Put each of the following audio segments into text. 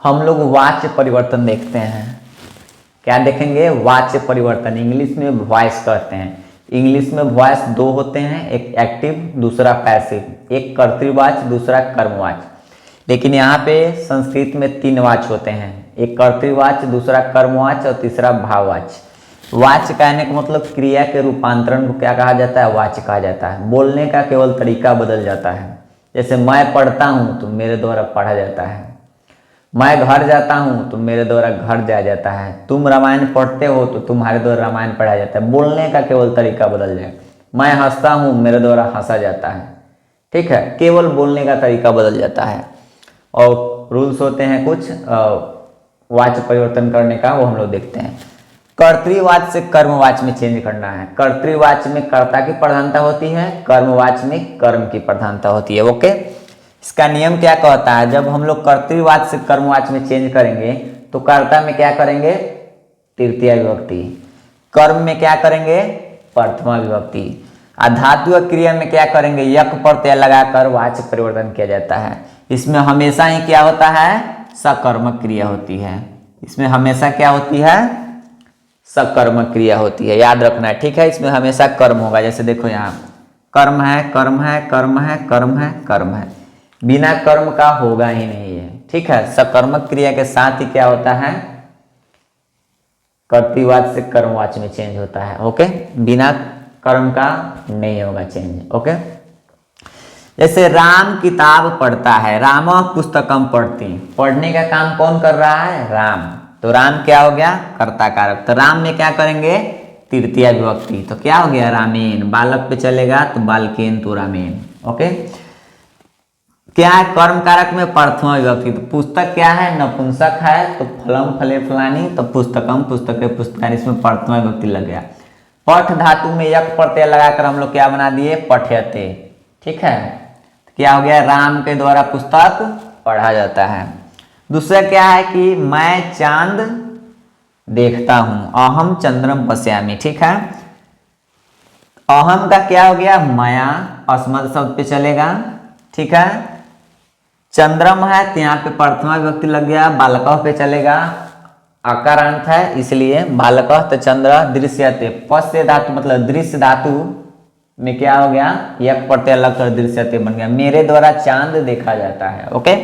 हम लोग वाच्य परिवर्तन देखते हैं। क्या देखेंगे? वाच्य परिवर्तन, इंग्लिश में वॉइस कहते हैं। इंग्लिश में वॉइस दो होते हैं, एक एक्टिव दूसरा पैसिव, एक कर्तृवाच्य दूसरा कर्मवाच्य। लेकिन यहाँ पे संस्कृत में तीन वाच्य होते हैं, एक कर्तृवाच्य दूसरा कर्मवाच्य और तीसरा भाववाच्य। वाच्य कहने का मतलब क्रिया के रूपांतरण को क्या कहा जाता है? वाच्य कहा जाता है। बोलने का केवल तरीका बदल जाता है। जैसे मैं पढ़ता हूँ तो मेरे द्वारा पढ़ा जाता है, मैं घर जाता हूँ तो मेरे द्वारा घर जाया जाता है, तुम रामायण पढ़ते हो तो तुम्हारे द्वारा रामायण पढ़ा जाता है। बोलने का केवल तरीका बदल जाए। मैं हंसता हूँ, मेरे द्वारा हंसा जाता है। ठीक है, केवल बोलने का तरीका बदल जाता है। और रूल्स होते हैं कुछ वाच्य परिवर्तन करने का, वो हम लोग देखते हैं। कर्तृवाच्य से कर्मवाच्य में चेंज करना है। कर्तृवाच्य में कर्ता की प्रधानता होती है, कर्मवाच्य में कर्म की प्रधानता होती है। ओके, इसका नियम क्या कहता है? जब हम लोग कर्तृवाच्य से कर्मवाच्य में चेंज करेंगे तो कर्ता में क्या करेंगे? तृतीया विभक्ति। कर्म में क्या करेंगे? प्रथमा विभक्ति। धातु क्रिया में क्या करेंगे? यक प्रत्यय लगाकर वाच्य परिवर्तन किया जाता है। इसमें हमेशा ही क्या होता है? सकर्मक क्रिया होती है। इसमें हमेशा क्या होती है? सकर्मक क्रिया होती है, याद रखना है। ठीक है, इसमें हमेशा कर्म होगा। जैसे देखो यहाँ कर्म है, कर्म है, कर्म है, कर्म है, कर्म है, बिना कर्म का होगा ही नहीं है। ठीक है, सकर्मक क्रिया के साथ ही क्या होता है? कर्तृवाच्य से कर्मवाच्य में चेंज होता है। ओके, बिना कर्म का नहीं होगा चेंज। ओके, जैसे राम किताब पढ़ता है, राम पुस्तकम पढ़ती। पढ़ने का काम कौन कर रहा है? राम। तो राम क्या हो गया? कर्ता कारक। तो राम में क्या करेंगे? तृतीया विभक्ति। तो क्या हो गया? रामेन। बालक पे चलेगा तो बालकेन तो रामेन। ओके, क्या है? कर्म कारक में प्रथमा विभक्ति। तो पुस्तक क्या है? नपुंसक है, तो फलम फले फलानी, तो पुस्तकम पुस्तके पुस्तकानि, इसमें प्रथमा विभक्ति लग गया। पठ धातु में यक प्रत्यय लगाकर हम लोग क्या बना दिए? पठ्यते। ठीक है, तो क्या हो गया? राम के द्वारा पुस्तक पढ़ा जाता है। दूसरा क्या है कि मैं चांद देखता हूं, अहम चंद्रम पश्यामि। ठीक है, अहम का क्या हो गया? मया, अस्मद शब्द पे चलेगा। ठीक है, चंद्रम है तो यहाँ पे प्रथमा विभक्ति लग गया, बालकः पे चलेगा, अकारांत है इसलिए बालकः। तो चंद्र दृश्यते, पश्य धातु मतलब दृश्य धातु में क्या हो गया? यक प्रत्यय लगकर दृश्यते बन गया, मेरे द्वारा चांद देखा जाता है। ओके,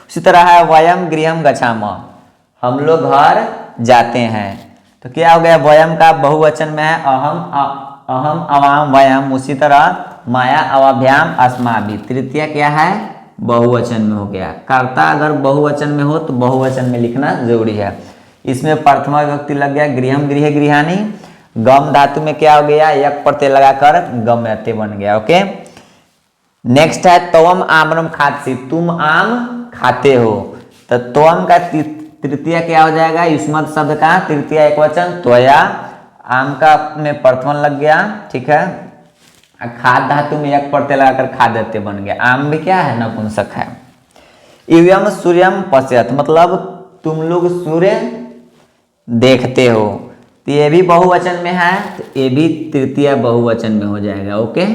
उसी तरह है वयम गृहम गच्छामः, हम लोग घर जाते हैं। तो क्या हो गया? वयम का बहुवचन में है अहम, अहम अवाम वयम। उसी तरह माया अवाभ्याम अस्माभि, तृतीय क्या है? बहुवचन में हो गया। कर्ता अगर बहुवचन में हो तो बहुवचन में लिखना जरूरी है। इसमें प्रथमा विभक्ति लग गया, गृहम गृह गृहानी। गम धातु में क्या हो गया? यक प्रत्यय लगाकर गम्यते बन गया। ओके, नेक्स्ट है त्वम आम्रम खादसि, तुम आम खाते हो। तो त्वम का तृतीय क्या हो जाएगा? युष्मत् शब्द का तृतीय एक वचन त्वया, आम का में प्रथम लग गया। ठीक है, खाद धातु में एक प्रत्यय लगाकर खाद्यते बन गया। आम भी क्या है? नपुंसक है। इवम सूर्यम पश्यत, मतलब तुम लोग सूर्य देखते हो। तो ये भी बहुवचन में है, तो ये भी तृतीय बहुवचन में हो जाएगा। ओके,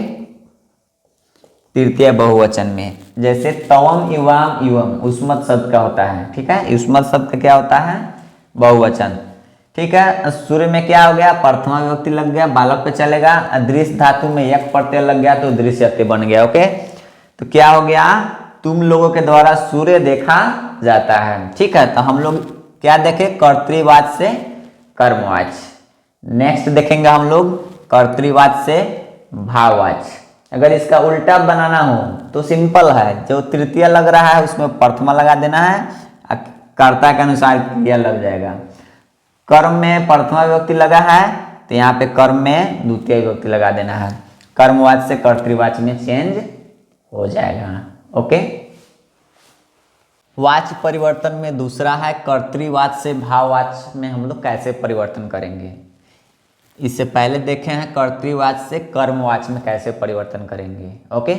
तृतीय बहुवचन में। जैसे तवम इवाम इवम उस्मत शब्द का होता है। ठीक है, उस्मत शब्द का क्या होता है? बहुवचन। ठीक है, सूर्य में क्या हो गया? प्रथमा विभक्ति लग गया, बालक पे चलेगा। दृश्य धातु में यक प्रत्यय लग गया तो दृश्यते बन गया। ओके, तो क्या हो गया? तुम लोगों के द्वारा सूर्य देखा जाता है। ठीक है, तो हम लोग क्या देखे? कर्तृवाच्य से कर्मवाच्य। नेक्स्ट देखेंगे हम लोग कर्तृवाच्य से भाववाच्य। अगर इसका उल्टा बनाना हो तो सिंपल है, जो तृतीय लग रहा है उसमें प्रथमा लगा देना है, कर्ता के अनुसार क्रिया लग जाएगा। कर्म में प्रथमा विभक्ति लगा है तो यहाँ पे कर्म में द्वितीय विभक्ति लगा देना है। कर्मवाच्य से कर्तृवाच्य में चेंज हो जाएगा। ओके, वाच्य परिवर्तन में दूसरा है कर्तृवाच्य से भाववाच्य में हम लोग कैसे परिवर्तन करेंगे। इससे पहले देखे हैं कर्तृवाच्य से कर्मवाच्य में कैसे परिवर्तन करेंगे। ओके,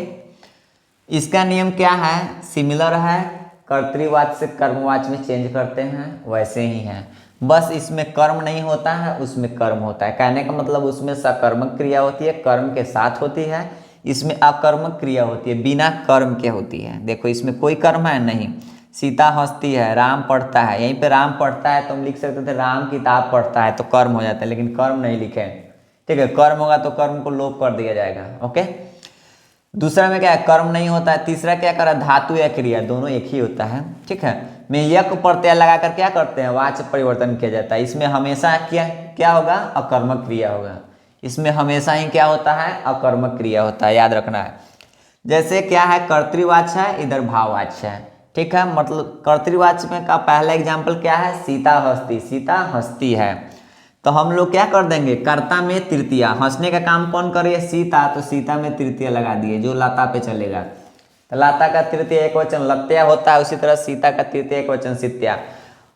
इसका नियम क्या है? सिमिलर है, कर्तृवाच्य से कर्मवाच्य में चेंज करते हैं वैसे ही है, बस इसमें कर्म नहीं होता है, उसमें कर्म होता है। कहने का मतलब उसमें सकर्मक क्रिया होती है, कर्म के साथ होती है। इसमें अकर्मक क्रिया होती है, बिना कर्म के होती है। देखो इसमें कोई कर्म है नहीं, सीता हंसती है, राम पढ़ता है। यहीं पे राम पढ़ता है तो हम लिख सकते थे राम किताब पढ़ता है, तो कर्म हो जाता है, लेकिन कर्म नहीं लिखे। ठीक है, कर्म होगा तो कर्म को लोप कर दिया जाएगा। ओके, दूसरा में क्या है, कर्म नहीं होता है। तीसरा क्या करा, धातु या क्रिया, दोनों एक ही होता है। ठीक है, में यक प्रत्यय लगाकर क्या करते हैं, वाच्य परिवर्तन किया जाता है। इसमें हमेशा क्या होगा, अकर्मक क्रिया होगा। इसमें हमेशा ही क्या होता है, अकर्मक क्रिया होता है, याद रखना है। जैसे क्या है, कर्तृवाच्य है, इधर भाववाच्य है। ठीक है, मतलब कर्तृवाच्य में का पहला एग्जाम्पल क्या है, सीता हंसती, सीता हंसती है। तो हम लोग क्या कर देंगे, कर्ता में तृतीया, हंसने का काम कौन करे, सीता, तो सीता में तृतीया लगा दिए, जो लता पे चलेगा। तो लता का तृतीय एक वचन लत्या होता है, उसी तरह सीता का तृतीय एक वचन सीत्या।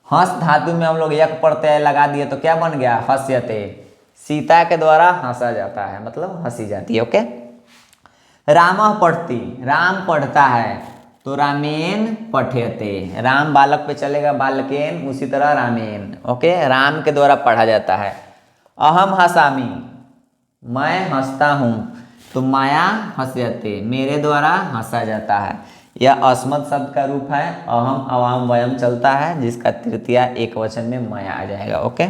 हंस धातु में हम लोग यक प्रत्यय लगा दिए तो क्या बन गया, हस्यते, सीता के द्वारा हंसा जाता है, मतलब हंसी जाती है। ओके, रामः पढ़ती, राम पढ़ता है, तो रामेन पठ्यते, राम बालक पे चलेगा, बालकेन, उसी तरह रामेन। ओके, राम के द्वारा पढ़ा जाता है। अहम हसामी, मैं हंसता हूँ, तो माया हंस्यते, मेरे द्वारा हंसा जाता है। यह अस्मत् शब्द का रूप है, अहम अवाम वयम चलता है, जिसका तृतीया एक वचन में माया आ जाएगा। ओके,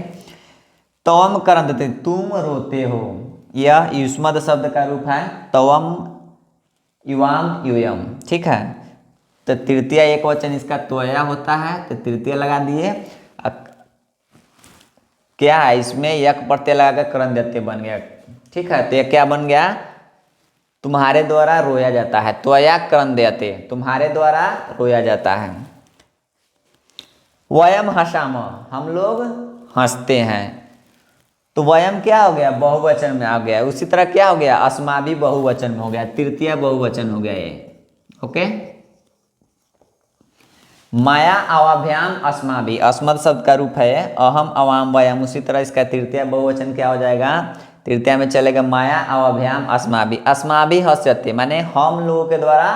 तवम करंदते, तुम रोते हो, यह युष्मद शब्द का रूप है, तवम युवाम यूयम। ठीक है, तो तृतीय एक वचन इसका त्वया होता है, तो तृतीय लगा दिए। क्या है, इसमें यक प्रत्यय लगाकर करंदते बन गया। ठीक है, तो यह क्या बन गया, तुम्हारे द्वारा रोया जाता है, त्वया करंदते, तुम्हारे द्वारा रोया जाता है। वयम हसाम, हम लोग हंसते हैं, तो वयम क्या हो गया, बहुवचन में आ गया। उसी तरह क्या हो गया, अस्माभि बहुवचन में हो गया, तृतीय बहुवचन हो गया ये। ओके, माया अवाभ्याम अस्माभि, अस्मत् शब्द का रूप है, अहम अवाम वयम, उसी तरह इसका तृतीय बहुवचन क्या हो जाएगा, तृतीय में चलेगा माया अवाभ्याम अस्माभि, अस्माभि हंस्यते, माने हम लोगों के द्वारा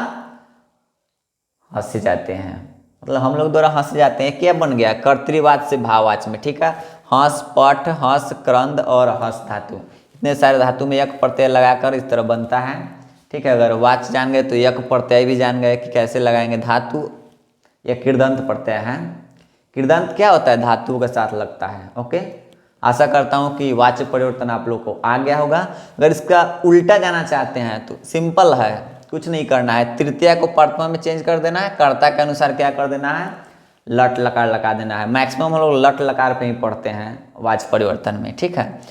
हंसे जाते हैं, मतलब हम लोग द्वारा हंसे जाते हैं। क्या बन गया, कर्तृवाच्य से भाववाच्य में। ठीक है, हंस, पठ, हंस, क्रंद और हंस धातु, इतने सारे धातु में यक प्रत्यय लगाकर इस तरह बनता है। ठीक है, अगर वाच्य जान गए तो यक प्रत्यय भी जान गए कि कैसे लगाएंगे। धातु या कृदंत प्रत्यय है, कृदंत क्या होता है, धातुओं के साथ लगता है। ओके, आशा करता हूँ कि वाच्य परिवर्तन आप लोग को आ गया होगा। अगर इसका उल्टा जाना चाहते हैं तो सिंपल है, कुछ नहीं करना है, तृतीया को प्रथमा में चेंज कर देना है, कर्ता के अनुसार क्या कर देना है, लट लकार लगा देना है। मैक्सिमम हम लोग लट लकार पे ही पढ़ते हैं वाच्य परिवर्तन में। ठीक है,